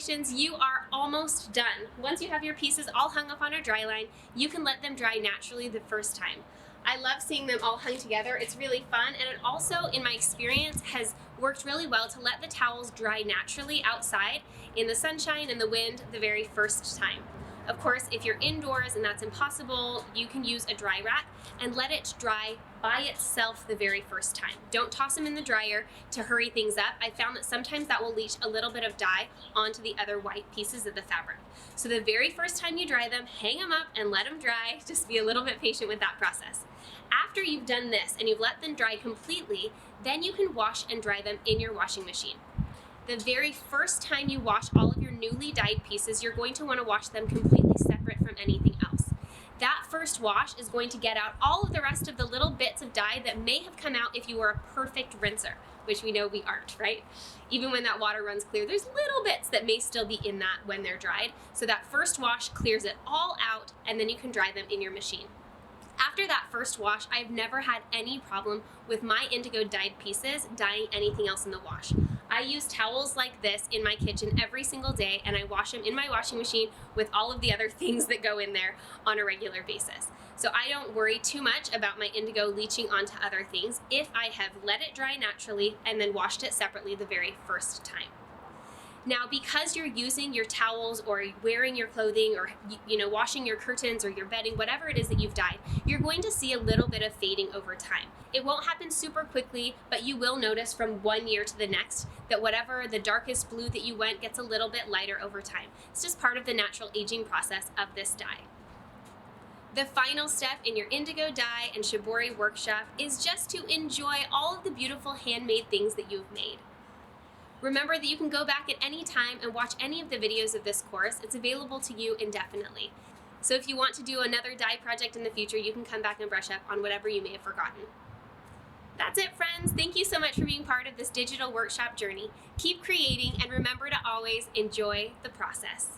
Congratulations, you are almost done. Once you have your pieces all hung up on a dry line, you can let them dry naturally the first time. I love seeing them all hung together. It's really fun, and it also, in my experience, has worked really well to let the towels dry naturally outside in the sunshine and the wind the very first time. Of course, if you're indoors and that's impossible, you can use a dry rack and let it dry by itself the very first time. Don't toss them in the dryer to hurry things up. I found that sometimes that will leach a little bit of dye onto the other white pieces of the fabric. So the very first time you dry them, hang them up and let them dry. Just be a little bit patient with that process. After you've done this and you've let them dry completely, then you can wash and dry them in your washing machine. The very first time you wash all of your newly dyed pieces, you're going to want to wash them completely separate from anything else. That first wash is going to get out all of the rest of the little bits of dye that may have come out if you were a perfect rinser, which we know we aren't, right? Even when that water runs clear, there's little bits that may still be in that when they're dried. So that first wash clears it all out, and then you can dry them in your machine. After that first wash, I've never had any problem with my indigo dyed pieces dyeing anything else in the wash. I use towels like this in my kitchen every single day, and I wash them in my washing machine with all of the other things that go in there on a regular basis. So I don't worry too much about my indigo leaching onto other things if I have let it dry naturally and then washed it separately the very first time. Now, because you're using your towels or wearing your clothing or washing your curtains or your bedding, whatever it is that you've dyed, you're going to see a little bit of fading over time. It won't happen super quickly, but you will notice from one year to the next that whatever the darkest blue that you went gets a little bit lighter over time. It's just part of the natural aging process of this dye. The final step in your indigo dye and shibori workshop is just to enjoy all of the beautiful handmade things that you've made. Remember that you can go back at any time and watch any of the videos of this course. It's available to you indefinitely. So if you want to do another dye project in the future, you can come back and brush up on whatever you may have forgotten. That's it, friends. Thank you so much for being part of this digital workshop journey. Keep creating, and remember to always enjoy the process.